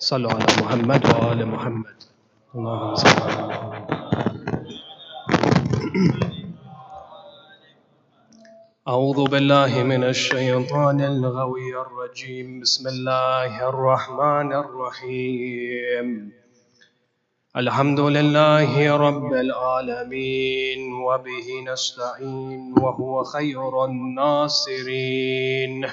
صلوا على محمد وآل محمد. اللهم صل على محمد. أعوذ بالله من الشيطان الغوي الرجيم. بسم الله الرحمن الرحيم. الحمد لله رب العالمين وبه نستعين وهو خير الناصرين،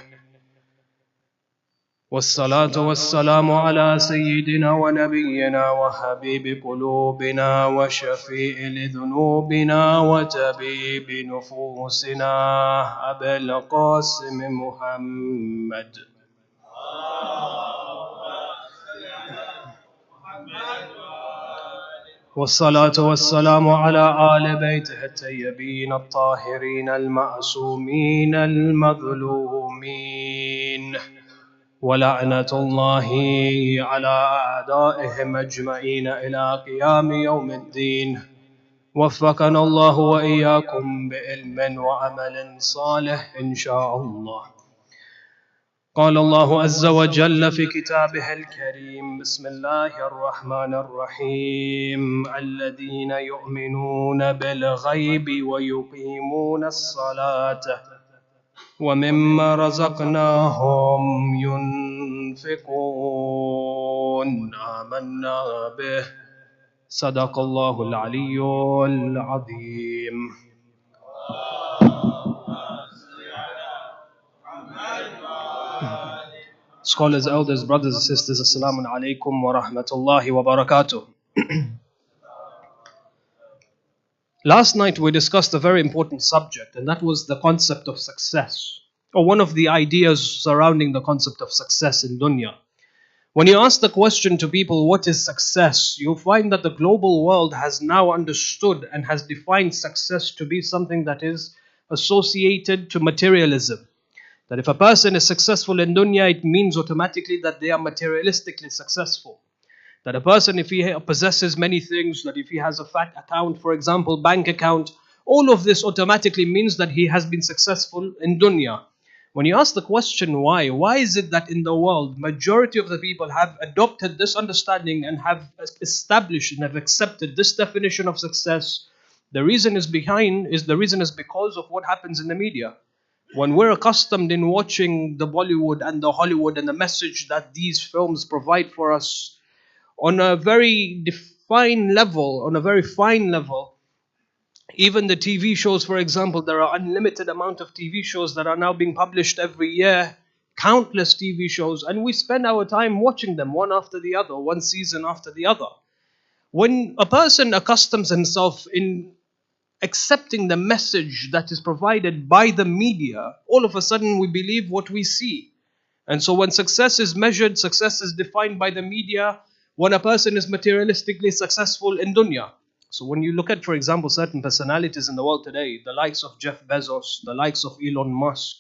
والصلاة والسلام على سيدنا ونبينا وحبيب قلوبنا وشفيع لذنوبنا وطبيب نفوسنا أبي القاسم محمد. والصلاة والسلام على آل بيته الطيبين الطاهرين المعصومين المظلومين، ولعنة الله على أعدائهم أجمعين إلى قيام يوم الدين. وفقنا الله وإياكم بعلم وعمل صالح إن شاء الله. قال الله عز وجل في كتابه الكريم: بسم الله الرحمن الرحيم. الذين يؤمنون بالغيب ويقيمون الصلاة ومما رزقناهم ينفقون آمنا به. صدق الله العلي العظيم. Scholars, elders, brothers and sisters, Assalamu alaikum wa rahmatullahi wa barakatuh. Last night we discussed a very important subject, and that was the concept of success, or one of the ideas surrounding the concept of success in dunya. When you ask the question to people, what is success, you'll find that the global world has now understood and has defined success to be something that is associated to materialism. That if a person is successful in dunya, it means automatically that they are materialistically successful. That a person, if he possesses many things, that if he has a fat account, for example, bank account, all of this automatically means that he has been successful in dunya. When you ask the question why is it that in the world, majority of the people have adopted this understanding and have established and have accepted this definition of success, the reason is because of what happens in the media. When we're accustomed in watching the Bollywood and the Hollywood and the message that these films provide for us on a very fine level, even the TV shows, for example, there are unlimited amount of TV shows that are now being published every year, countless TV shows, and we spend our time watching them one after the other, one season after the other. When a person accustoms himself in accepting the message that is provided by the media, all of a sudden we believe what we see. And so when success is measured, success is defined by the media, when a person is materialistically successful in dunya. So when you look at, for example, certain personalities in the world today, the likes of Jeff Bezos, the likes of Elon Musk,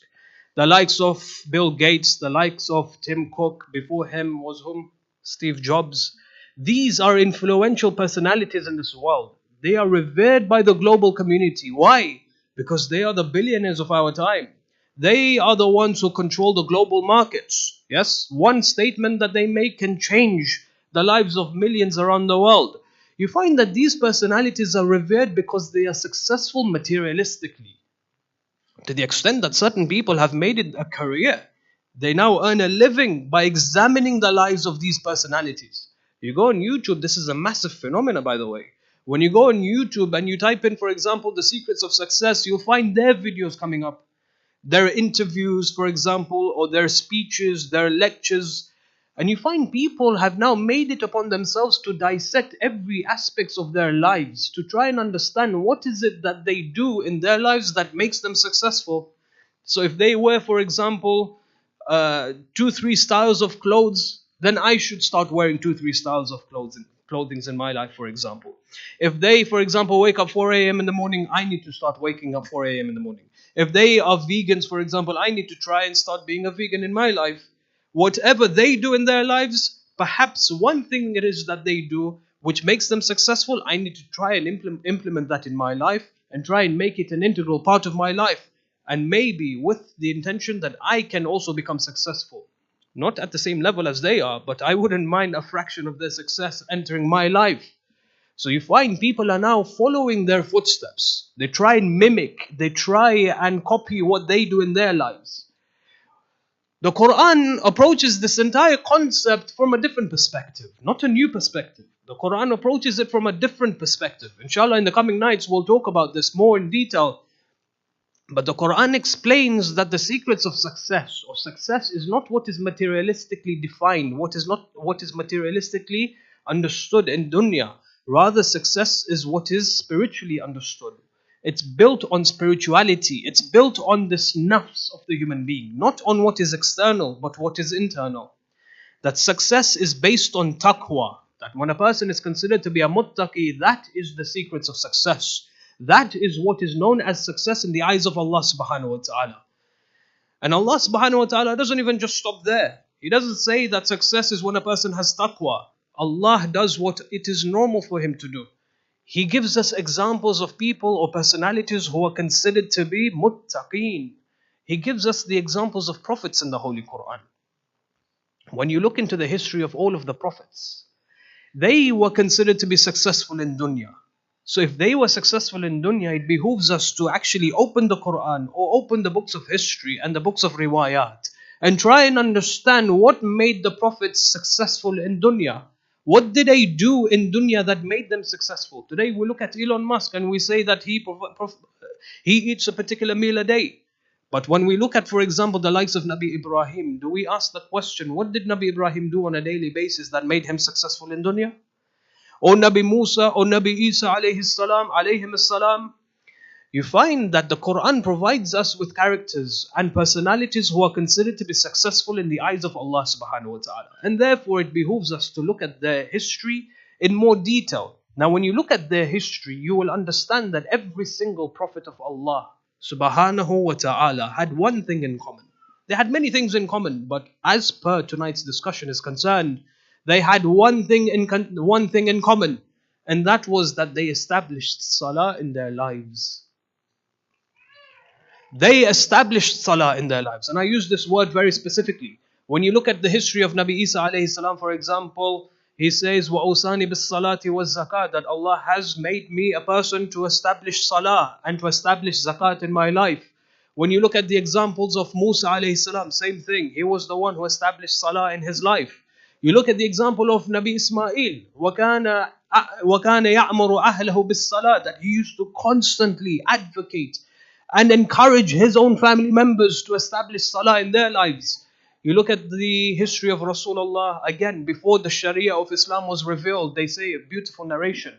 the likes of Bill Gates, the likes of Tim Cook, before him was whom? Steve Jobs. These are influential personalities in this world. They are revered by the global community. Why? Because they are the billionaires of our time. They are the ones who control the global markets. Yes, one statement that they make can change the lives of millions around the world. You find that these personalities are revered because they are successful materialistically. To the extent that certain people have made it a career. They now earn a living by examining the lives of these personalities. You go on YouTube, this is a massive phenomenon, by the way. When you go on YouTube and you type in, for example, the secrets of success, you'll find their videos coming up. Their interviews, for example, or their speeches, their lectures. And you find people have now made it upon themselves to dissect every aspect of their lives, to try and understand what is it that they do in their lives that makes them successful. So if they wear, for example, 2-3 styles of clothes, then I should start wearing 2-3 styles of clothing in my life, for example. If they, for example, wake up 4 a.m. in the morning, I need to start waking up 4 a.m. in the morning. If they are vegans, for example, I need to try and start being a vegan in my life. Whatever they do in their lives, perhaps one thing it is that they do which makes them successful, I need to try and implement that in my life and try and make it an integral part of my life. And maybe with the intention that I can also become successful. Not at the same level as they are, but I wouldn't mind a fraction of their success entering my life. So you find people are now following their footsteps. They try and mimic, they try and copy what they do in their lives. The Quran approaches this entire concept from a different perspective, not a new perspective. The Quran approaches it from a different perspective. Inshallah, in the coming nights, we'll talk about this more in detail. But the Quran explains that the secrets of success, or success, is not what is materialistically defined, what is materialistically understood in dunya. Rather, success is what is spiritually understood. It's built on spirituality. It's built on this nafs of the human being, not on what is external, but what is internal. That success is based on taqwa. That when a person is considered to be a muttaqi, that is the secrets of success. That is what is known as success in the eyes of Allah subhanahu wa ta'ala. And Allah subhanahu wa ta'ala doesn't even just stop there. He doesn't say that success is when a person has taqwa. Allah does what it is normal for him to do. He gives us examples of people or personalities who are considered to be muttaqeen. He gives us the examples of prophets in the Holy Quran. When you look into the history of all of the prophets, they were considered to be successful in dunya. So if they were successful in dunya, it behooves us to actually open the Quran or open the books of history and the books of riwayat and try and understand what made the prophets successful in dunya. What did they do in dunya that made them successful? Today we look at Elon Musk and we say that he eats a particular meal a day. But when we look at, for example, the likes of Nabi Ibrahim, do we ask the question, what did Nabi Ibrahim do on a daily basis that made him successful in dunya? Or Nabi Musa, or Nabi Isa alayhim salam. You find that the Quran provides us with characters and personalities who are considered to be successful in the eyes of Allah subhanahu wa ta'ala. And therefore it behooves us to look at their history in more detail. Now when you look at their history, you will understand that every single prophet of Allah subhanahu wa ta'ala had one thing in common. They had many things in common, but as per tonight's discussion is concerned, they had one thing in common, and that was that they established salah in their lives. They established salah in their lives. And I use this word very specifically. When you look at the history of Nabi Isa alayhi salam, for example, he says, وَأَوْصَانِ بِالصَّلَاةِ وَالزَّكَاةِ, that Allah has made me a person to establish salah and to establish zakat in my life. When you look at the examples of Musa alayhi salam, same thing. He was the one who established salah in his life. You look at the example of Nabi Ismail, وَكَانَ يَعْمُرُ أَهْلَهُ بِالصَّلَاةِ, that he used to constantly advocate and encourage his own family members to establish salah in their lives. You look at the history of Rasulullah, again, before the Sharia of Islam was revealed, they say a beautiful narration.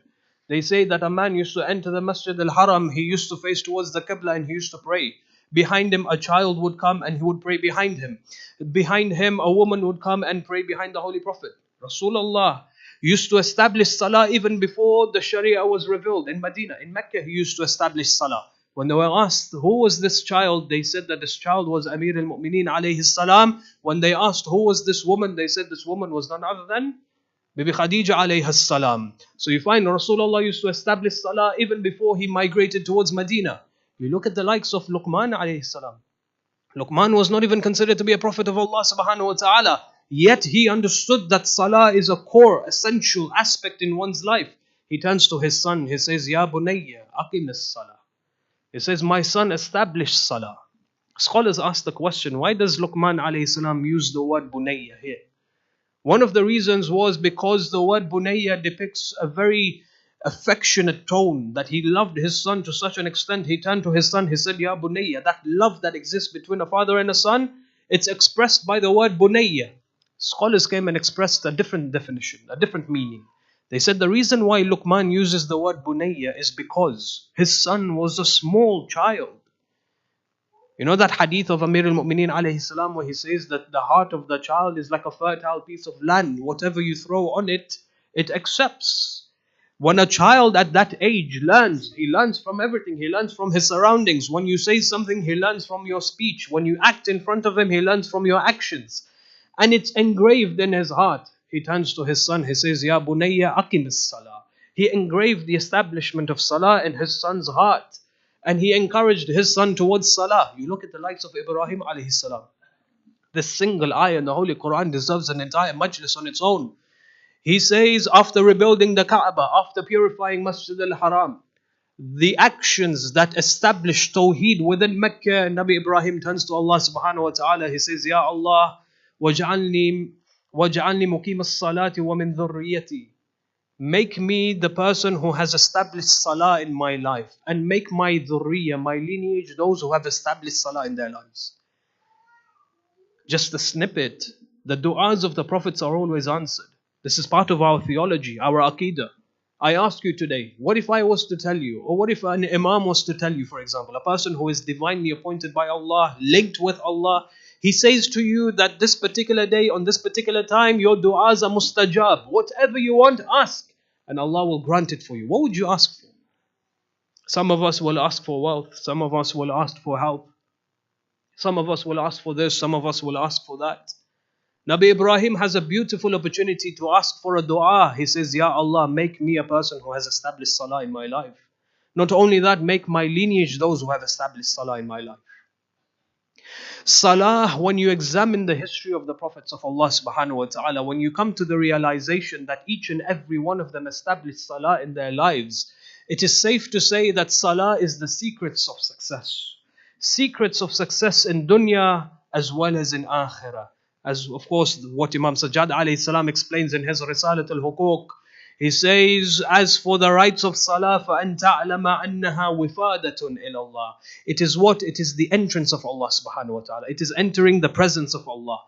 They say that a man used to enter the Masjid al-Haram, he used to face towards the Qibla and he used to pray. Behind him, a child would come and he would pray behind him. Behind him, a woman would come and pray behind the Holy Prophet. Rasulullah used to establish salah even before the Sharia was revealed. In Medina, in Mecca, he used to establish salah. When they were asked, who was this child? They said that this child was Amir al-Mu'mineen alayhi salam. When they asked, who was this woman? They said this woman was none other than Bibi Khadija alayhi salam. So you find Rasulullah used to establish salah even before he migrated towards Medina. You look at the likes of Luqman alayhi salam. Luqman was not even considered to be a prophet of Allah subhanahu wa ta'ala. Yet he understood that salah is a core, essential aspect in one's life. He turns to his son, he says, Ya bunayya, aqim as-salah. He says, my son, establish salah. Scholars ask the question, why does Luqman alayhi salam use the word bunayya here? One of the reasons was because the word bunayya depicts a very affectionate tone, that he loved his son to such an extent. He turned to his son, he said, Ya bunayya. That love that exists between a father and a son, it's expressed by the word bunayya. Scholars came and expressed a different definition, a different meaning. They said the reason why Luqman uses the word bunayya is because his son was a small child. You know that hadith of Amir al-Mu'mineen alayhi salam where he says that the heart of the child is like a fertile piece of land. Whatever you throw on it, it accepts. When a child at that age learns, he learns from everything. He learns from his surroundings. When you say something, he learns from your speech. When you act in front of him, he learns from your actions. And it's engraved in his heart. He turns to his son, he says, Ya bunayya aqim as-salah. He engraved the establishment of salah in his son's heart. And he encouraged his son towards salah. You look at the likes of Ibrahim alayhi salam. This single ayah in the Holy Quran deserves an entire majlis on its own. He says, after rebuilding the Kaaba, after purifying Masjid al-Haram, the actions that establish Tawheed within Mecca, Nabi Ibrahim turns to Allah subhanahu wa ta'ala. He says, Ya Allah, waj'alni muqim as-salati wa min dhurriyyati. Make me the person who has established salah in my life, and make my dhurriya, my lineage, those who have established salah in their lives. Just a snippet. The du'as of the prophets are always answered. This is part of our theology, our aqidah. I ask you today, what if I was to tell you, or what if an Imam was to tell you, for example, a person who is divinely appointed by Allah, linked with Allah, he says to you that this particular day, on this particular time, your du'as are mustajab. Whatever you want, ask, and Allah will grant it for you. What would you ask for? Some of us will ask for wealth. Some of us will ask for help. Some of us will ask for this. Some of us will ask for that. Nabi Ibrahim has a beautiful opportunity to ask for a dua. He says, Ya Allah, make me a person who has established salah in my life. Not only that, make my lineage those who have established salah in my life. Salah, when you examine the history of the prophets of Allah subhanahu wa ta'ala, when you come to the realization that each and every one of them established salah in their lives, it is safe to say that salah is the secrets of success. Secrets of success in dunya as well as in akhirah. As of course what Imam Sajjad alayhi salam explains in his Risalat al-Huquq. He says, as for the rights of salah, فَأَن تَعْلَمَ أَنَّهَا وِفَادَةٌ إِلَى اللَّهِ. It is what? It is the entrance of Allah subhanahu wa ta'ala. It is entering the presence of Allah.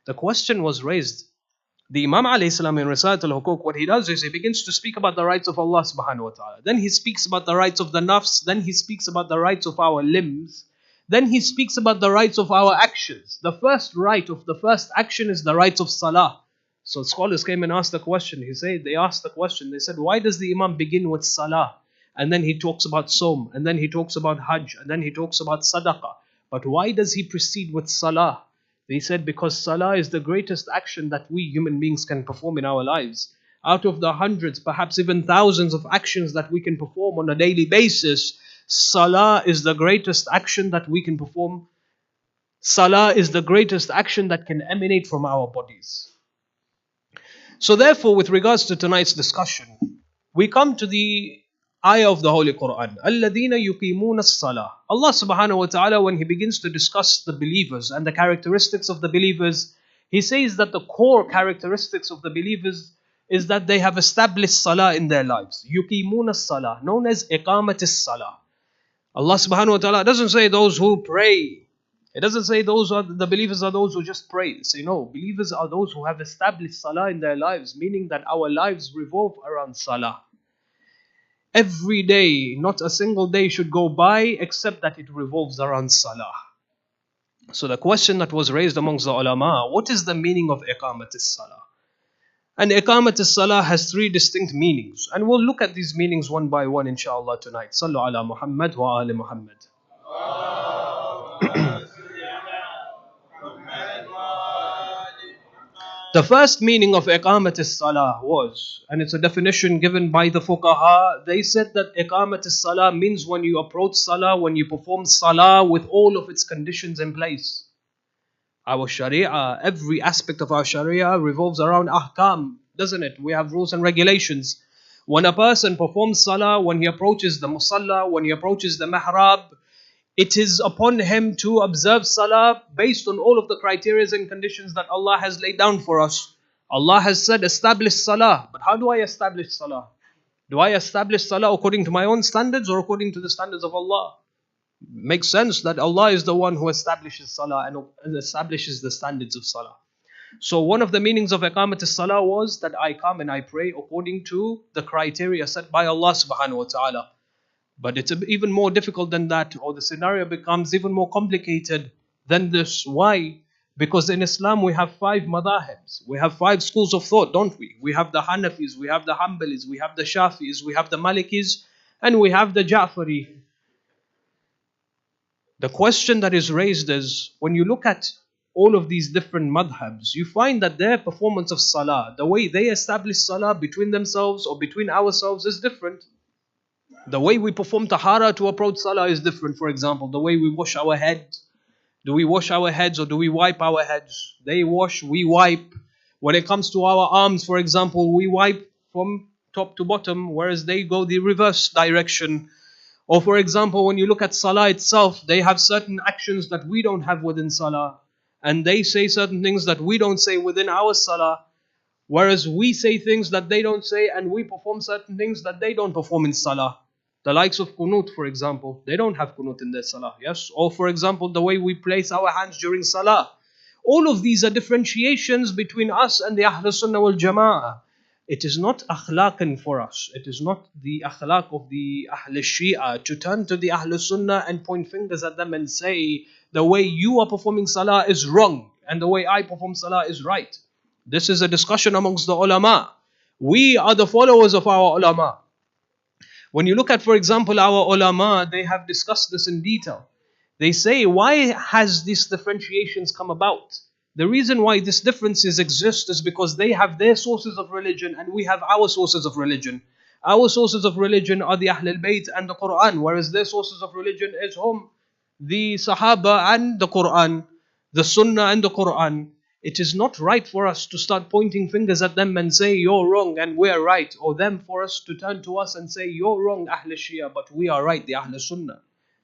The question was raised. The Imam alayhi salam in Risalat al-Huquq, what he does is he begins to speak about the rights of Allah subhanahu wa ta'ala. Then he speaks about the rights of the nafs. Then he speaks about the rights of our limbs. Then he speaks about the rights of our actions. The first right of the first action is the rights of salah. So scholars came and asked the question. They asked the question. They said, why does the Imam begin with salah? And then he talks about som. And then he talks about hajj. And then he talks about sadaqah. But why does he proceed with salah? They said, because salah is the greatest action that we human beings can perform in our lives. Out of the hundreds, perhaps even thousands of actions that we can perform on a daily basis, salah is the greatest action that we can perform. Salah is the greatest action that can emanate from our bodies. So therefore, with regards to tonight's discussion, we come to the ayah of the Holy Quran. الَّذِينَ يُقِيمُونَ الصَّلَاةِ. Allah subhanahu wa ta'ala, when He begins to discuss the believers and the characteristics of the believers, He says that the core characteristics of the believers is that they have established salah in their lives. يُقِيمُونَ الصَّلَاةِ, known as إِقَامَةِ الصَّلَاةِ. Allah subhanahu wa ta'ala doesn't say those who pray. It doesn't say those are the believers are those who just pray. Say no, believers are those who have established salah in their lives, meaning that our lives revolve around salah. Every day, not a single day should go by except that it revolves around salah. So the question that was raised amongst the ulama, what is the meaning of iqamat as-salah? And iqamat as-salah has three distinct meanings. And we'll look at these meanings one by one inshallah tonight. Sallu ala Muhammad wa ali Muhammad. The first meaning of iqamat as-salah was, and it's a definition given by the fuqaha, they said that iqamat as-salah means when you approach salah, when you perform salah with all of its conditions in place. Our sharia, every aspect of our sharia revolves around ahkam, doesn't it? We have rules and regulations. When a person performs salah, when he approaches the musalla, when he approaches the mihrab, it is upon him to observe salah based on all of the criteria and conditions that Allah has laid down for us. Allah has said, establish salah. But how do I establish salah? Do I establish salah according to my own standards or according to the standards of Allah? Makes sense that Allah is the one who establishes salah and establishes the standards of salah. So one of the meanings of iqamat as-salah was that I come and I pray according to the criteria set by Allah subhanahu wa ta'ala. But it's even more difficult than that, or the scenario becomes even more complicated than this. Why? Because in Islam we have 5 madahibs. We have 5 schools of thought, don't we? We have the Hanafis, we have the Hanbalis, we have the Shafis, we have the Malikis, and we have the Ja'fari. The question that is raised is, when you look at all of these different madhabs, you find that their performance of salah, the way they establish salah between themselves or between ourselves is different. The way we perform tahara to approach salah is different. For example, the way we wash our head, Do we wash our heads or do we wipe our heads? They wash, we wipe. When it comes to our arms, for example, we wipe from top to bottom, whereas they go the reverse direction. Or for example, when you look at Salah itself, they have certain actions that we don't have within Salah. And they say certain things that we don't say within our Salah. Whereas we say things that they don't say, and we perform certain things that they don't perform in Salah. The likes of Qunut, for example, they don't have Qunut in their Salah, yes? Or for example, the way we place our hands during Salah. All of these are differentiations between us and the Ahl Sunnah wal Jama'ah. It is not akhlaqan for us. It is not the akhlaq of the Ahl Shia to turn to the Ahl Sunnah and point fingers at them and say, the way you are performing Salah is wrong, and the way I perform Salah is right. This is a discussion amongst the ulama. We are the followers of our ulama. When you look at, for example, our ulama, they have discussed this in detail. They say, why has these differentiations come about? The reason why these differences exist is because they have their sources of religion and we have our sources of religion. Our sources of religion are the Ahlul Bayt and the Quran, whereas their sources of religion is whom? The Sahaba and the Quran, the Sunnah and the Quran. It is not right for us to start pointing fingers at them and say, you're wrong and we're right. Or them for us to turn to us and say, you're wrong, Ahl Shia, but we are right, the Ahl Sunnah.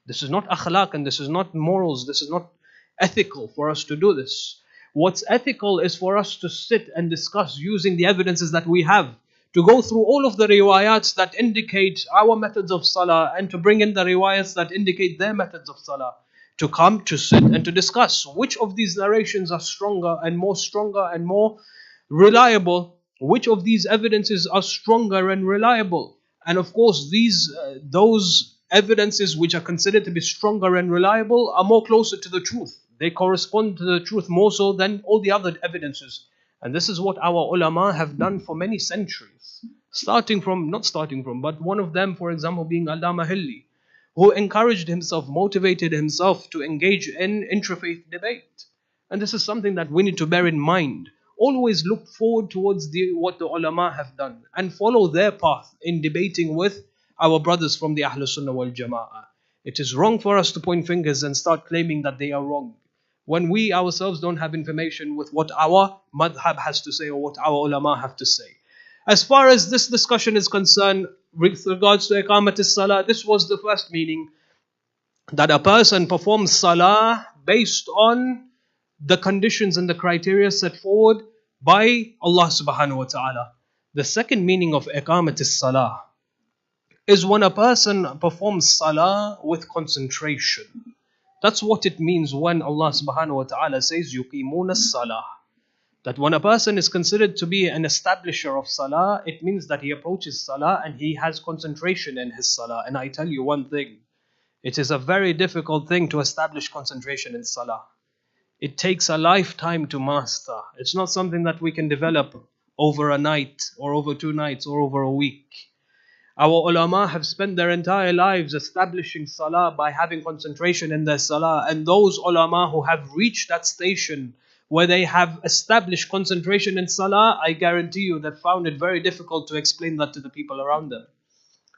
This is not akhlaq and this is not morals. This is not ethical for us to do this. What's ethical is for us to sit and discuss using the evidences that we have, to go through all of the riwayats that indicate our methods of salah and to bring in the riwayats that indicate their methods of salah. To come, to sit and to discuss which of these narrations are stronger and more reliable, which of these evidences are stronger and reliable. And of course, those evidences which are considered to be stronger and reliable are more closer to the truth. They correspond to the truth more so than all the other evidences. And this is what our ulama have done for many centuries. But one of them, for example, being Allama Hilli, who encouraged himself, motivated himself to engage in interfaith debate. And this is something that we need to bear in mind. Always look forward towards what the ulama have done and follow their path in debating with our brothers from the Ahl Sunnah wal Jama'ah. It is wrong for us to point fingers and start claiming that they are wrong, when we ourselves don't have information with what our madhab has to say or what our ulama have to say. As far as this discussion is concerned, with regards to iqamat as-salah, this was the first meaning, that a person performs salah based on the conditions and the criteria set forward by Allah subhanahu wa ta'ala. The second meaning of iqamat as-salah is when a person performs salah with concentration. That's what it means when Allah subhanahu wa ta'ala says yuqimuna as-salah. That when a person is considered to be an establisher of salah, it means that he approaches salah and he has concentration in his salah. And I tell you one thing, it is a very difficult thing to establish concentration in salah. It takes a lifetime to master. It's not something that we can develop over a night or over 2 nights or over a week. Our ulama have spent their entire lives establishing salah by having concentration in their salah. And those ulama who have reached that station where they have established concentration in salah, I guarantee you that found it very difficult to explain that to the people around them.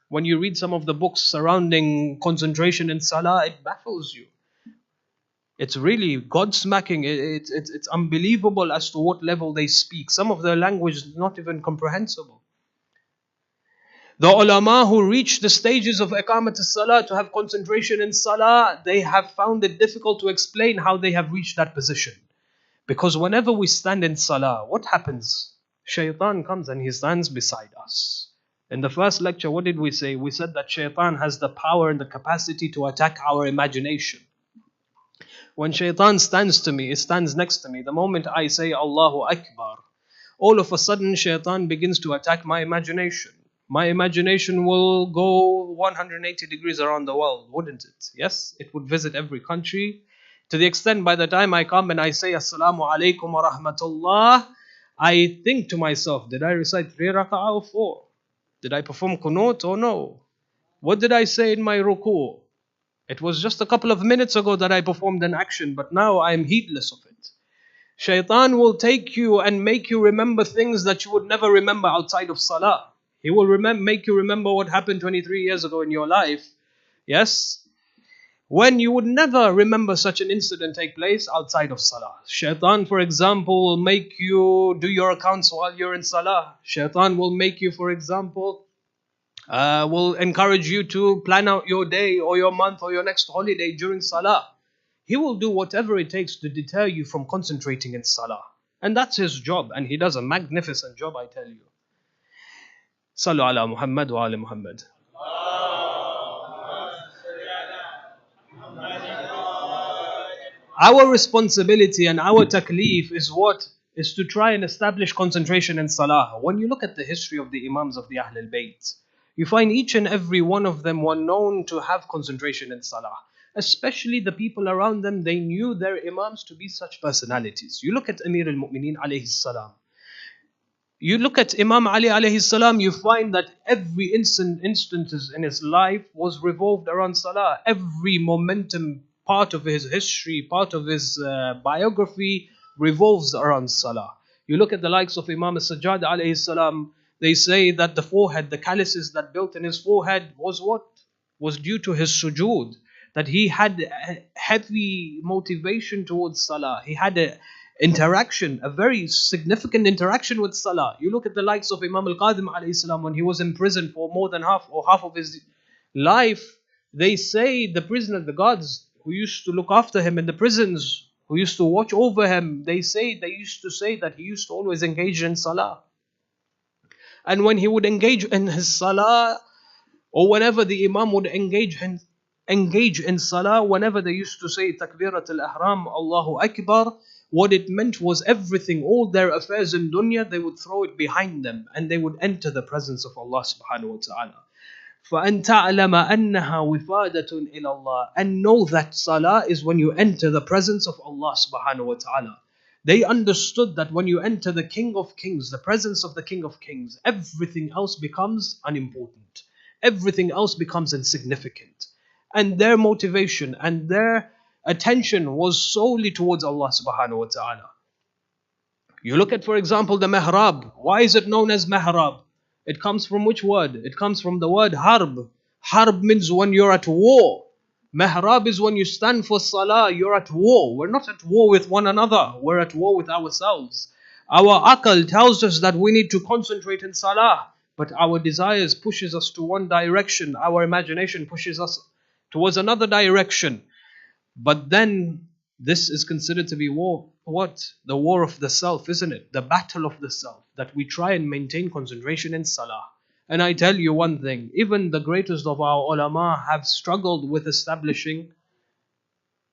When you read some of the books surrounding concentration in salah, it baffles you. It's really God-smacking. It's unbelievable as to what level they speak. Some of their language is not even comprehensible. The ulama who reach the stages of iqamat as-salah to have concentration in salah, they have found it difficult to explain how they have reached that position. Because whenever we stand in salah, what happens? Shaitan comes and he stands beside us. In the first lecture, what did we say? We said that shaitan has the power and the capacity to attack our imagination. When shaitan stands next to me, the moment I say Allahu Akbar, all of a sudden shaitan begins to attack my imagination. My imagination will go 180 degrees around the world, wouldn't it? Yes, it would visit every country. To the extent by the time I come and I say Assalamu alaikum wa rahmatullah, I think to myself, did I recite 3 raka'ah or 4? Did I perform qunut or no? What did I say in my ruku'? It was just a couple of minutes ago that I performed an action, but now I am heedless of it. Shaitan will take you and make you remember things that you would never remember outside of salah. He will make you remember what happened 23 years ago in your life. Yes? when you would never remember such an incident take place outside of Salah. Shaitan, for example, will make you do your accounts while you're in Salah. Shaitan will make you, for example, will encourage you to plan out your day or your month or your next holiday during Salah. He will do whatever it takes to deter you from concentrating in Salah. And that's his job, and he does a magnificent job, I tell you. Sallu ala Muhammad wa ala Muhammad. Our responsibility and our taklif is what? Is to try and establish concentration in Salah. When you look at the history of the Imams of the Ahlul Bayt, you find each and every one of them were known to have concentration in Salah. Especially the people around them, they knew their Imams to be such personalities. You look at Amir al-Mu'mineen alayhi salam. You look at Imam Ali alayhi salam, you find that every instances in his life was revolved around Salah. Every momentum, part of his history, part of his biography revolves around Salah. You look at the likes of Imam al-Sajjad alayhi salam, they say that the forehead, the calluses that built in his forehead was what? Was due to his sujood. That he had a heavy motivation towards Salah. He had a interaction, a very significant interaction with Salah. You look at the likes of Imam al-Qadim alayhi salam when he was in prison for more than half of his life. They say the prisoner, the guards who used to look after him in the prisons, who used to watch over him, they used to say that he used to always engage in Salah. And when he would engage in his Salah, or whenever the Imam would engage in Salah, whenever they used to say Takbirat al-Ihram, Allahu Akbar, what it meant was everything, all their affairs in dunya, they would throw it behind them and they would enter the presence of Allah subhanahu wa ta'ala. فَأَن تَعْلَمَ أَنَّهَا وِفَادَةٌ إِلَى اللَّهِ. And know that Salah is when you enter the presence of Allah subhanahu wa ta'ala. They understood that when you enter the King of Kings, the presence of the King of Kings, everything else becomes unimportant. Everything else becomes insignificant. And their motivation and their attention was solely towards Allah subhanahu wa ta'ala. You look at, for example, the mihrab. Why is it known as mihrab? It comes from which word? It comes from the word harb. Harb means when you're at war. Mihrab is when you stand for salah, you're at war. We're not at war with one another. We're at war with ourselves. Our aql tells us that we need to concentrate in salah. But our desires pushes us to one direction. Our imagination pushes us towards another direction. But then this is considered to be war. What? The war of the self, isn't it? The battle of the self. That we try and maintain concentration in salah. And I tell you one thing, even the greatest of our ulama have struggled with establishing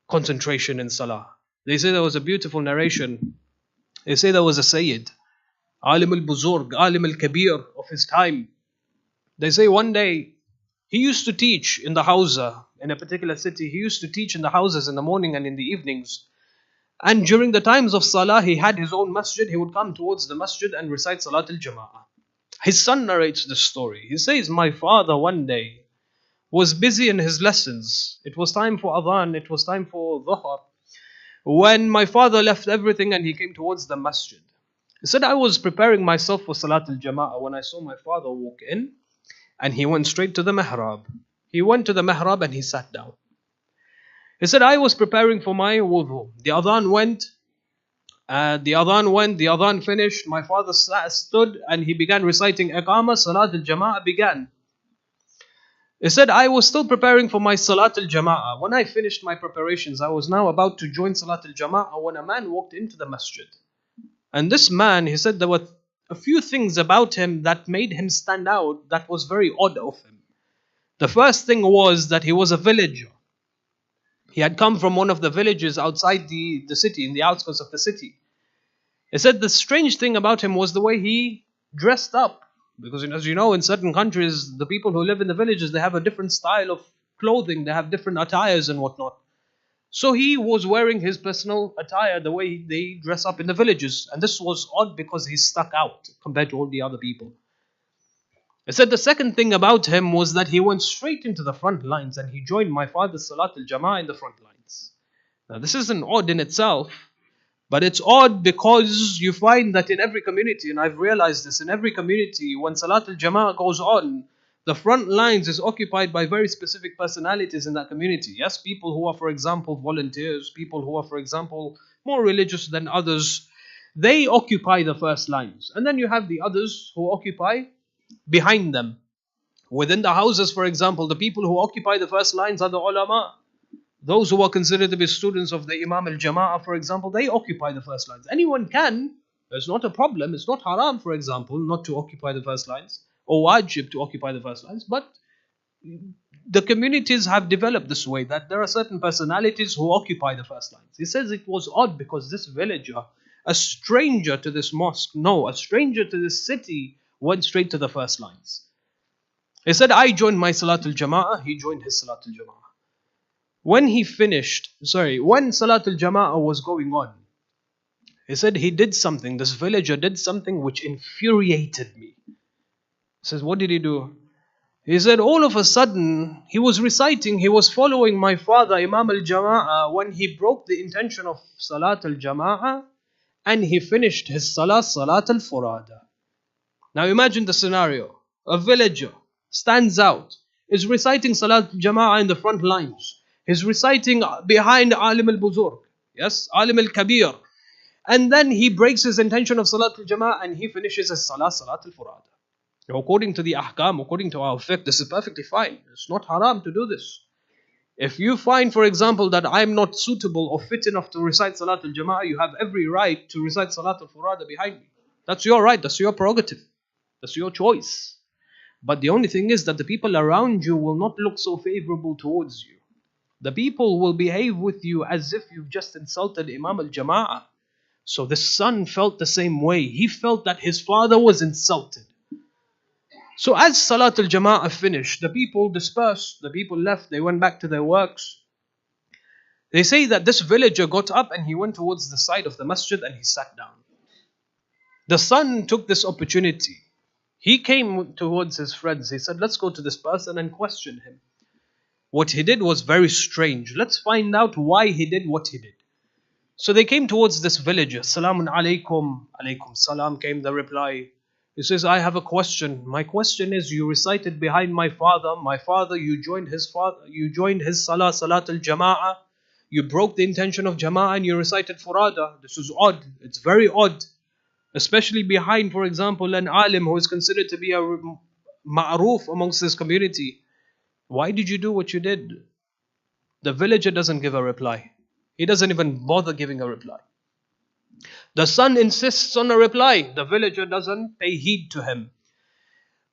concentration in salah. They say there was a beautiful narration. They say there was a Sayyid, Alim al-Buzurg, Alim al-Kabir of his time. They say one day, he used to teach in the hawza, in a particular city. He used to teach in the houses in the morning and in the evenings. And during the times of salah, he had his own masjid. He would come towards the masjid and recite Salat al-Jama'ah. His son narrates this story. He says, my father one day was busy in his lessons. It was time for adhan, it was time for dhuhr. When my father left everything and he came towards the masjid. He said, I was preparing myself for Salat al-Jama'ah when I saw my father walk in. And he went straight to the mihrab. He went to the mihrab and he sat down. He said, I was preparing for my wudu. The adhan went, the adhan finished. My father stood and he began reciting Iqamah. Salat al-Jama'ah began. He said, I was still preparing for my Salat al-Jama'ah. When I finished my preparations, I was now about to join Salat al-Jama'ah when a man walked into the masjid. And this man, he said, there were a few things about him that made him stand out that was very odd of him. The first thing was that he was a villager. He had come from one of the villages outside the city, in the outskirts of the city. He said the strange thing about him was the way he dressed up. Because as you know, in certain countries, the people who live in the villages, they have a different style of clothing. They have different attires and whatnot. So he was wearing his personal attire the way they dress up in the villages. And this was odd because he stuck out compared to all the other people. He said the second thing about him was that he went straight into the front lines and he joined my father's Salat al-Jama'ah in the front lines. Now this isn't odd in itself, but it's odd because you find that in every community, and I've realized this, in every community when Salat al-Jama'ah goes on, The front lines is occupied by very specific personalities in that community. Yes, people who are, for example, volunteers, people who are, for example, more religious than others, they occupy the first lines. And then you have the others who occupy behind them. Within the houses, for example, the people who occupy the first lines are the ulama. Those who are considered to be students of the Imam al-Jama'ah, for example, they occupy the first lines. Anyone can. There's not a problem. It's not haram, for example, not to occupy the first lines, or wajib to occupy the first lines. But the communities have developed this way, that there are certain personalities who occupy the first lines. He says it was odd because this villager, a stranger to this mosque, no, a stranger to this city, went straight to the first lines. He said, I joined my Salatul Jama'ah, he joined his Salatul Jama'ah. When Salatul Jama'ah was going on, he said he did something, this villager did something which infuriated me. He says, what did he do? He said, all of a sudden, he was following my father, Imam al-Jama'ah, when he broke the intention of Salat al-Jama'ah, and he finished his Salat al-Furada. Now imagine the scenario. A villager stands out, is reciting Salat al-Jama'ah in the front lines. He's reciting behind Alim al-Buzurg, yes, Alim al-Kabir. And then he breaks his intention of Salat al-Jama'ah and he finishes his Salat al-Furada. According to the ahkam, according to our fiqh, this is perfectly fine. It's not haram to do this. If you find, for example, that I'm not suitable or fit enough to recite Salat al-Jama'ah, you have every right to recite Salat al-Furada behind me. That's your right, that's your prerogative, that's your choice. But the only thing is that the people around you will not look so favorable towards you. The people will behave with you as if you've just insulted Imam al-Jama'ah. So the son felt the same way. He felt that his father was insulted. So as Salat al-Jama'ah finished, the people dispersed, the people left, they went back to their works. They say that this villager got up and he went towards the side of the Masjid and he sat down. The son took this opportunity. He came towards his friends. He said, let's go to this person and question him. What he did was very strange. Let's find out why he did what he did. So they came towards this villager. Salamun alaykum. Alaykum salam came the reply. He says, I have a question. My question is, you recited behind my father. My father, you joined his Salat al-Jama'ah. You broke the intention of Jama'ah and you recited Furada. This is odd. It's very odd. Especially behind, for example, an alim who is considered to be a ma'ruf amongst this community. Why did you do what you did? The villager doesn't give a reply. He doesn't even bother giving a reply. The son insists on a reply. The villager doesn't pay heed to him.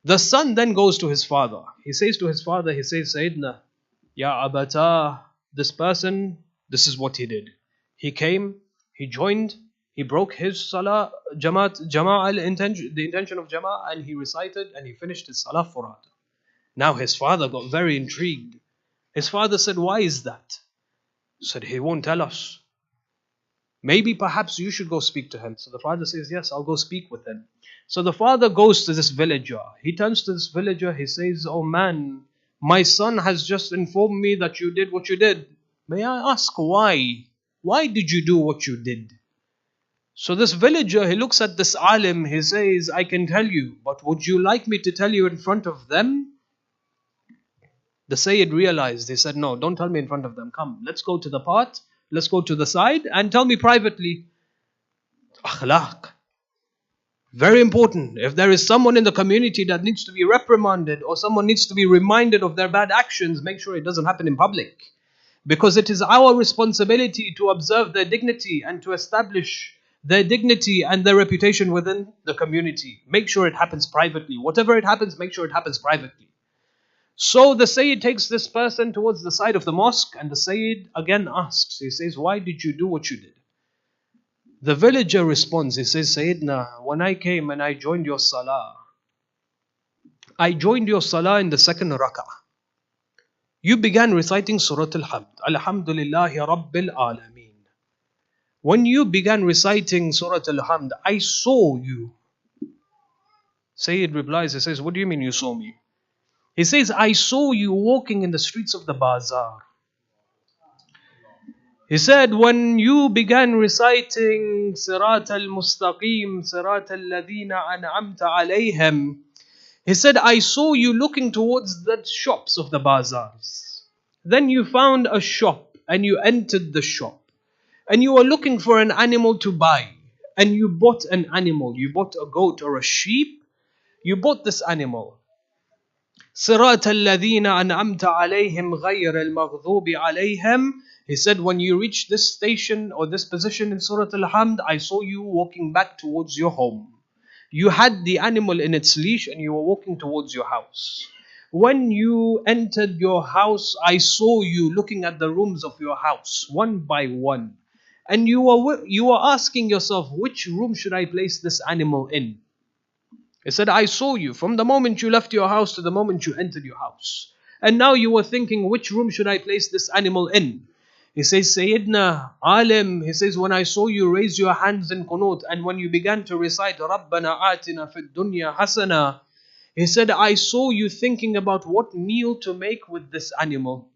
The son then goes to his father. He says to his father, he says, Sayyidina, Ya Abata, this person, this is what he did. He came, he joined, he broke his Salah, Jama'ah, the intention of Jama'ah, and he recited and he finished his Salah Furada. Now his father got very intrigued. His father said, why is that? He said, he won't tell us. Maybe perhaps you should go speak to him. So the father says, yes, I'll go speak with him. So the father goes to this villager. He turns to this villager. He says, oh man, my son has just informed me that you did what you did. May I ask why? Why did you do what you did? So this villager, he looks at this alim. He says, I can tell you, but would you like me to tell you in front of them? The Sayyid realized. He said, no, don't tell me in front of them. Come, let's go to the part. Let's go to the side and tell me privately. Akhlaq. Very important. If there is someone in the community that needs to be reprimanded or someone needs to be reminded of their bad actions, make sure it doesn't happen in public. Because it is our responsibility to observe their dignity and to establish their dignity and their reputation within the community. Make sure it happens privately. Whatever it happens, make sure it happens privately. So the Sayyid takes this person towards the side of the mosque and the Sayyid again asks. He says, why did you do what you did? The villager responds. He says, Sayyidina, when I came and I joined your salah, I joined your salah in the second rak'ah. You began reciting Surah Al-Hamd. Alhamdulillahi Rabbil Alameen. When you began reciting Surah Al-Hamd, I saw you. Sayyid replies, he says, what do you mean you saw me? He says, I saw you walking in the streets of the bazaar. He said, when you began reciting Sirat al-Mustaqim, Sirat al-Ladina an'amta alayhim, He said, I saw you looking towards the shops of the bazaars. Then you found a shop and you entered the shop. And you were looking for an animal to buy. And you bought an animal. You bought a goat or a sheep. You bought this animal. صراط الذين أنعمت عليهم غير المغضوب عليهم. He said, when you reach this station or this position in Surah Al-Hamd, I saw you walking back towards your home. You had the animal in its leash and you were walking towards your house. When you entered your house, I saw you looking at the rooms of your house, one by one. And you were asking yourself, which room should I place this animal in? He said, I saw you from the moment you left your house to the moment you entered your house. And now you were thinking, which room should I place this animal in? He says, Sayyidina Alim, he says, when I saw you raise your hands in qunut and when you began to recite, Rabbana atina fid dunya hasana, he said, I saw you thinking about what meal to make with this animal.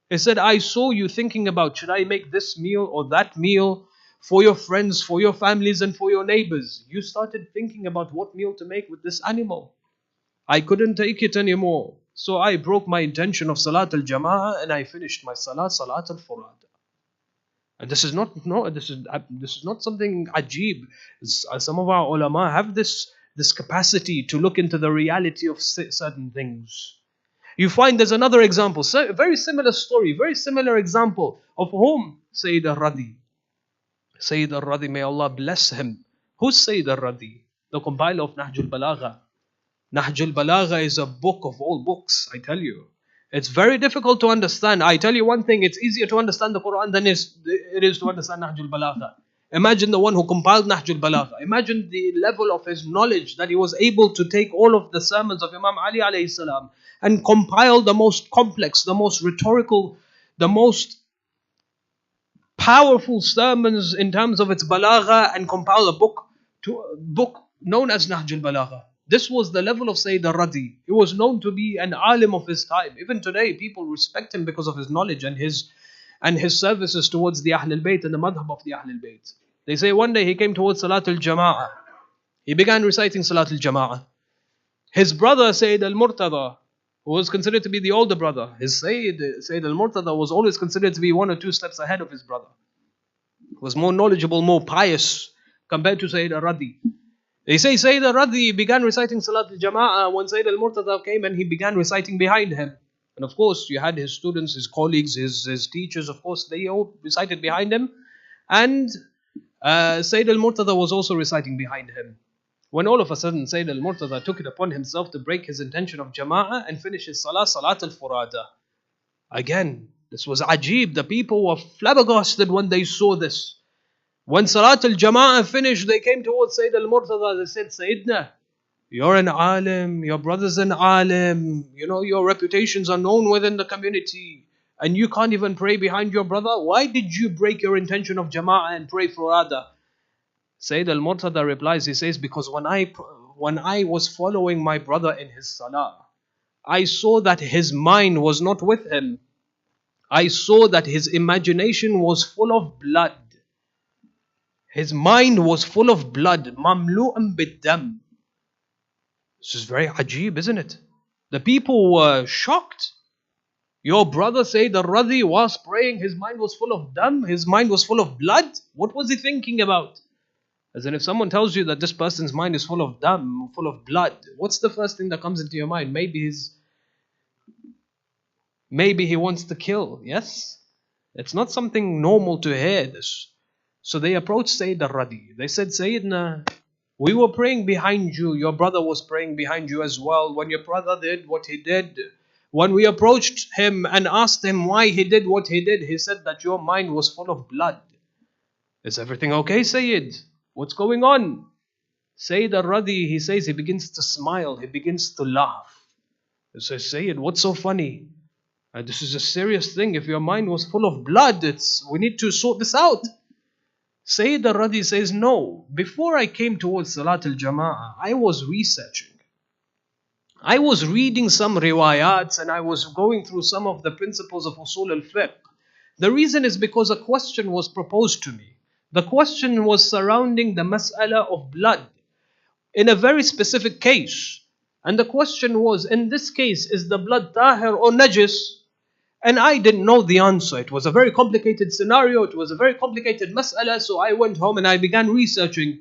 He said, I saw you thinking about, should I make this meal or that meal for your friends, for your families and for your neighbors? You started thinking about what meal to make with this animal. I couldn't take it anymore. So I broke my intention of Salat al-Jama'ah and I finished my Salat al-Furada. And this is not something ajib. Some of our ulama have this capacity to look into the reality of certain things. You find there's another example, so very similar story, very similar example of whom? Sayyid al-Radi. Sayyid al-Radi, may Allah bless him. Who's Sayyid al-Radi? The compiler of Nahj al-Balagha. Nahj al-Balagha is a book of all books, I tell you. It's very difficult to understand. I tell you one thing, it's easier to understand the Quran than it is to understand Nahj al-Balagha. Imagine the one who compiled Nahj al-Balagha. Imagine the level of his knowledge that he was able to take all of the sermons of Imam Ali alayhi salam and compile the most complex, the most rhetorical, the most powerful sermons in terms of its balagha and compile a book known as Nahj al-Balagha. This was the level of Sayyid al-Radi. He was known to be an alim of his time. Even today, people respect him because of his knowledge and his services towards the Ahl al-Bayt and the madhab of the Ahl al-Bayt. They say one day he came towards Salat al-Jama'ah. He began reciting Salat al-Jama'ah. His brother, Sayyid al-Murtada, who was considered to be the older brother, his Sayyid al-Murtada was always considered to be 1 or 2 steps ahead of his brother. He was more knowledgeable, more pious compared to Sayyid al-Radi. They say Sayyid al-Radi began reciting Salat al-Jama'ah when Sayyid al-Murtada came and he began reciting behind him. And of course, you had his students, his colleagues, his teachers, of course, they all recited behind him. And Sayyid al-Murtada was also reciting behind him. When all of a sudden Sayyid al-Murtada took it upon himself to break his intention of Jama'ah and finish his Salat al-Furada. Again, this was ajib. The people were flabbergasted when they saw this. When Salat al-Jama'ah finished, they came towards Sayyid al-Murtada. They said, Sayyidina, you're an alim, your brother's an alim, your reputations are known within the community, and you can't even pray behind your brother. Why did you break your intention of Jama'ah and pray Furada? Sayyid al-Murtada replies, he says, because when I was following my brother in his salah, I saw that his mind was not with him. I saw that his imagination was full of blood. His mind was full of blood. Mamlu'an bid-dam. This is very ajib, isn't it? The people were shocked. Your brother Sayyid al-Radi was praying, his mind was full of dam, his mind was full of blood. What was he thinking about? As in, if someone tells you that this person's mind is full of dam, full of blood, what's the first thing that comes into your mind? Maybe he wants to kill, yes? It's not something normal to hear this. So they approached Sayyid al-Radi. They said, Sayyidina, we were praying behind you. Your brother was praying behind you as well. When your brother did what he did, when we approached him and asked him why he did what he did, he said that your mind was full of blood. Is everything okay, Sayyid? What's going on? Sayyid al-Radi, he says, he begins to smile. He begins to laugh. He says, Sayyid, what's so funny? This is a serious thing. If your mind was full of blood, we need to sort this out. Sayyid al-Radi says, no, before I came towards Salat al-Jama'ah, I was researching. I was reading some riwayats and I was going through some of the principles of usul al-fiqh. The reason is because a question was proposed to me. The question was surrounding the mas'ala of blood in a very specific case. And the question was, in this case, is the blood tahir or najis? And I didn't know the answer. It was a very complicated scenario. It was a very complicated mas'ala. So I went home and I began researching.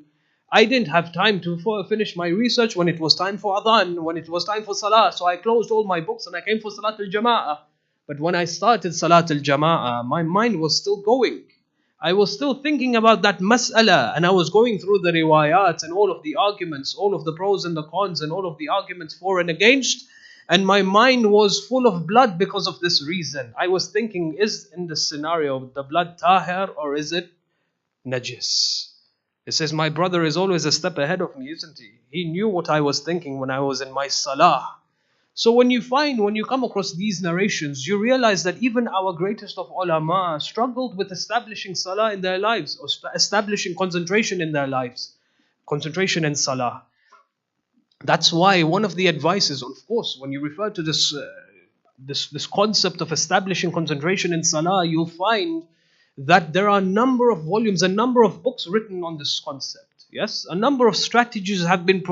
I didn't have time to finish my research when it was time for adhan, when it was time for salah. So I closed all my books and I came for salat al-jama'ah. But when I started salat al-jama'ah, my mind was still going. I was still thinking about that mas'ala, and I was going through the riwayat and all of the arguments, all of the pros and the cons and all of the arguments for and against. And my mind was full of blood because of this reason. I was thinking, is in this scenario the blood tahir or is it najis? It says, my brother is always a step ahead of me, isn't he? He knew what I was thinking when I was in my salah. So when you come across these narrations, you realize that even our greatest of ulama struggled with establishing salah in their lives, or establishing concentration in their lives, concentration in salah. That's why one of the advices, of course, when you refer to this concept of establishing concentration in salah, you'll find that there are a number of volumes, a number of books written on this concept. Yes, a number of strategies have been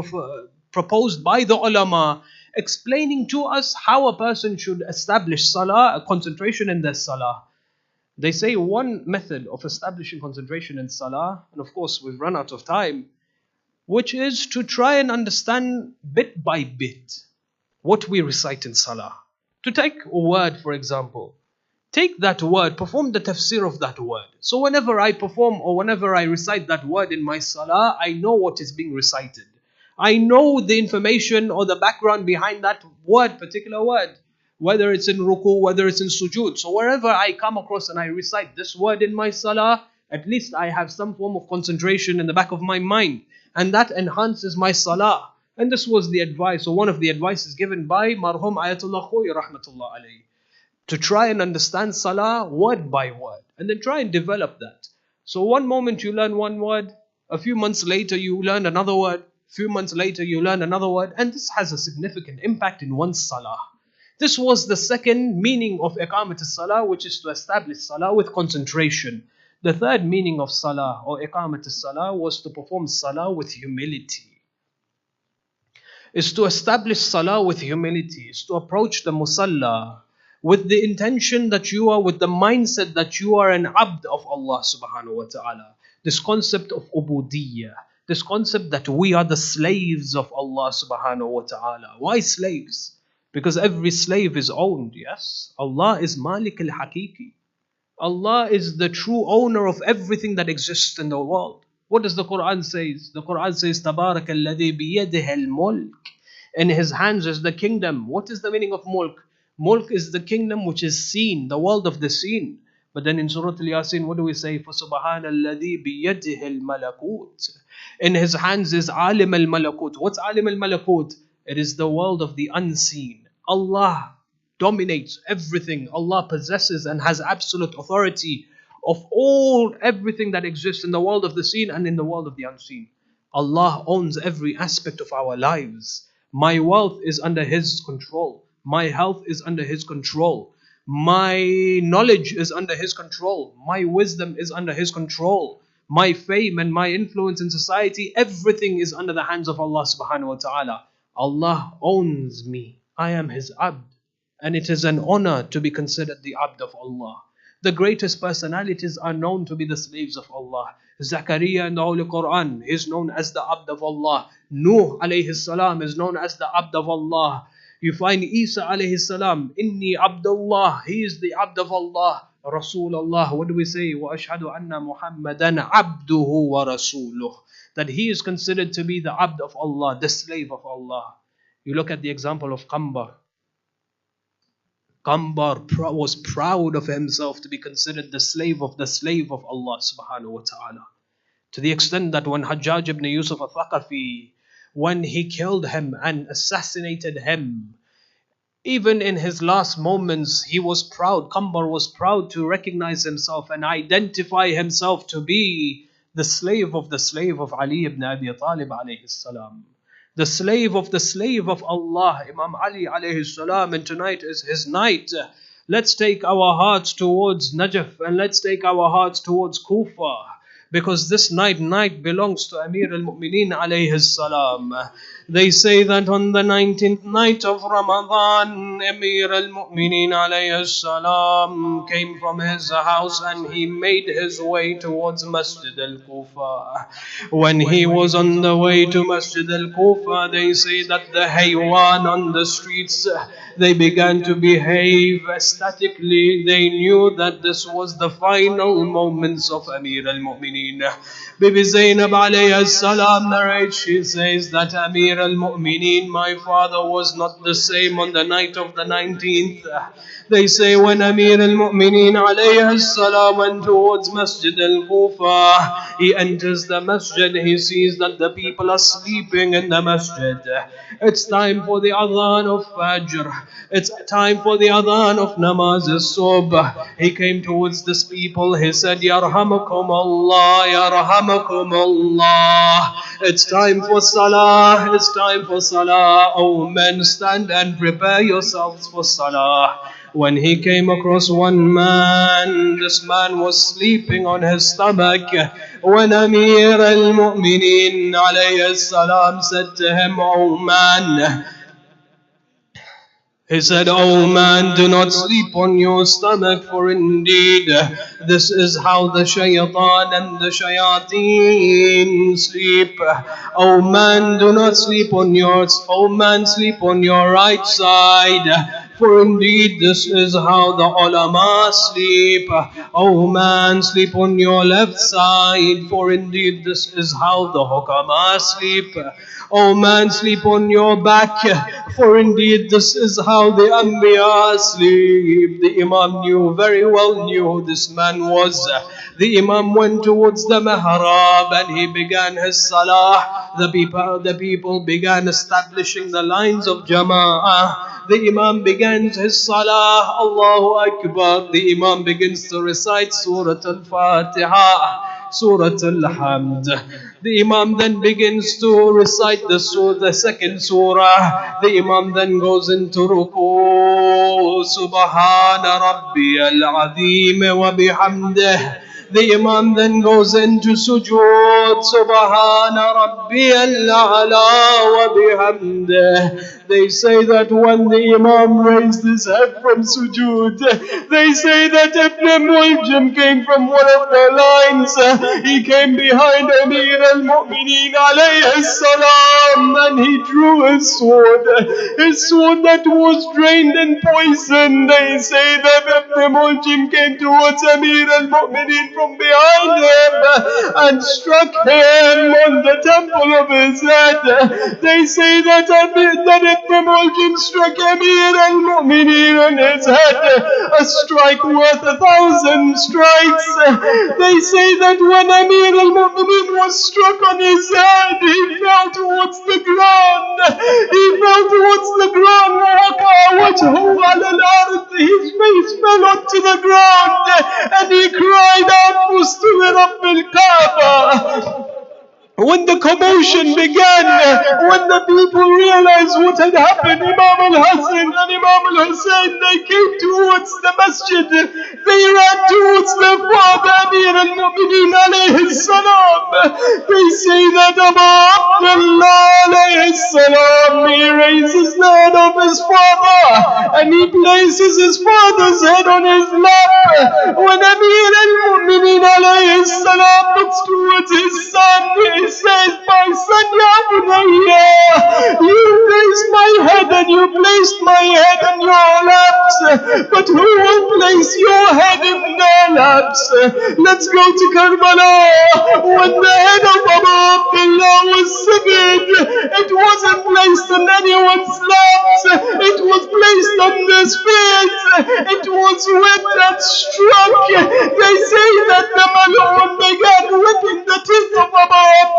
proposed by the ulama, explaining to us how a person should establish salah, a concentration in their salah. They say one method of establishing concentration in salah, and of course we've run out of time, which is to try and understand bit by bit what we recite in salah. To take a word, for example, take that word, perform the tafsir of that word. So whenever I perform or whenever I recite that word in my salah, I know what is being recited. I know the information or the background behind that word, particular word, whether it's in ruku, whether it's in sujood. So wherever I come across and I recite this word in my salah, at least I have some form of concentration in the back of my mind, and that enhances my salah. And this was the advice, or one of the advices given by Marhum Ayatollah Khoy rahmatullah alayhi, to try and understand salah word by word, and then try and develop that. So one moment you learn one word, a few months later you learn another word, few months later you learn another word, and this has a significant impact in one's salah. This was the second meaning of iqamat as-salah, which is to establish salah with concentration. The third meaning of salah or iqamat as-salah was to perform salah with humility. Is to establish salah with humility, is to approach the musalla with the intention that you are, with the mindset that you are an abd of Allah subhanahu wa ta'ala. This concept of ubudiyyah, this concept that we are the slaves of Allah subhanahu wa ta'ala. Why slaves? Because every slave is owned, yes? Allah is Malik al-Hakiki. Allah is the true owner of everything that exists in the world. What does the Quran say? The Quran says, Tabarak alladhi biyadihi al-mulk. In His hands is the kingdom. What is the meaning of mulk? Mulk is the kingdom which is seen, the world of the seen. But then in Surah Al-Yasin, what do we say? فَسُبْحَانَ الَّذِي بِيَدِهِ الْمَلَكُوتِ. In His hands is alim al-malakut. What's alim al-malakut? It is the world of the unseen. Allah dominates everything. Allah possesses and has absolute authority of everything that exists in the world of the seen and in the world of the unseen. Allah owns every aspect of our lives. My wealth is under His control. My health is under His control. My knowledge is under His control. My wisdom is under His control. My fame and my influence in society, everything is under the hands of Allah subhanahu wa ta'ala. Allah owns me. I am His abd. And it is an honor to be considered the abd of Allah. The greatest personalities are known to be the slaves of Allah. Zakaria in the Holy Quran is known as the abd of Allah. Nuh alayhi salam is known as the abd of Allah. You find Isa alayhi salam, Inni Abdullah, he is the abd of Allah. Rasulullah, what do we say? Wa ashhadu anna Muhammadan abduhu wa rasuluh. That he is considered to be the abd of Allah, the slave of Allah. You look at the example of Qambar. Qambar was proud of himself to be considered the slave of Allah subhanahu wa ta'ala. To the extent that when Hajjaj ibn Yusuf al-Thaqafi, when he killed him and assassinated him, even in his last moments, he was proud. Qambar was proud to recognize himself and identify himself to be the slave of Ali ibn Abi Talib alayhi salam. The slave of Allah, Imam Ali alayhi salam, and tonight is his night. Let's take our hearts towards Najaf and let's take our hearts towards Kufa. because this night belongs to Amir al-Mu'mineen alayhi salam. They say that on the 19th night of Ramadan, Amir al-Mu'mineen alayhi salam came from his house and he made his way towards Masjid al-Kufa. When he was on the way to Masjid al-Kufa, they say that the haywan on the streets, they began to behave ecstatically. They knew that this was the final moments of Amir al-Mu'mineen. Bibi Zainab alayhi salam narrates, she says that Amir al-Mu'mineen, my father, was not the same on the night of the 19th. They say when Amir al-Mu'mineen alayhi salam went towards Masjid al-Kufa, he enters the masjid, he sees that the people are sleeping in the masjid. It's time for the adhan of Fajr. It's time for the adhan of Namaz al-Subh. He came towards these people, he said, Yarhamakum Allah, Yarhamakum Allah. It's time for Salah, it's time for Salah. Oh men, stand and prepare yourselves for Salah. When he came across one man, this man was sleeping on his stomach. When Amir al-Mu'mineen alayhi salam said to him, oh man, he said, oh man, do not sleep on your stomach, for indeed this is how the shaitan and the shayateen sleep. Oh man, do not sleep on sleep on your right side. For indeed this is how the ulama sleep. Oh man, sleep on your left side. For indeed this is how the hukama sleep. Oh man, sleep on your back. For indeed this is how the Anbiya sleep. The Imam very well knew who this man was. The Imam went towards the mihrab and he began his salah. The people began establishing the lines of jama'ah. The Imam begins his salah, Allahu Akbar. The Imam begins to recite Surah Al-Fatiha, Surah Al-Hamd. The Imam then begins to recite the second surah. The Imam then goes into ruku, Subhana Rabbi al-Azim wa bihamdih. The Imam then goes into sujood, Subhana Rabbi al-A'la wa bihamdih. They say that when the Imam raised his head from sujood, they say that Ibn Muljam came from one of the lines. He came behind Amir al-Mu'mineen alayhi salam and he drew his sword that was drained in poison. They say that Ibn Muljam came towards Amir al-Mu'mineen from behind him and struck him on the temple of his head. They say that Ibn Muljam struck Amir al-Mu'mineen on his head, a strike worth 1,000 strikes. They say that when Amir al-Mu'mineen was struck on his head, he fell towards the ground. He fell towards the ground. His face fell onto the ground and he cried out, Mustamir Rabbil Kaaba. When the commotion began, when the people realized what had happened, Imam al-Hasan and Imam al-Husayn, they came towards the masjid. They ran towards their father, Amir al-Mu'mineen alayhi salam. They say that Abu Abdullah alayhi salam, he raises the head of his father and he places his father's head on his lap. When Amir al-Mu'mineen alayhi salam looks towards his son, he says, my son, Ya Bunayya, you placed my head and you placed my head in your laps, but who will place your head in their laps? Let's go to Karbala. When the head of Abu Abdullah was severed, it wasn't placed in anyone's laps, it was placed on their feet. It was whipped and struck. They say that the Mal'un began whipping the teeth of Abu Abdullah.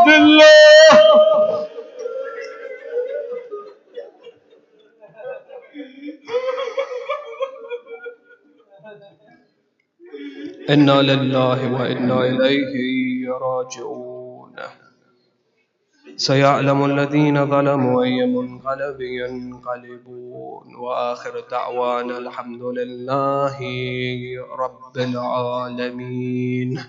إنا لله وإنا إليه راجعون. سيعلم الذين ظلموا أي منقلب ينقلبون. وآخر دعوانا الحمد لله رب العالمين.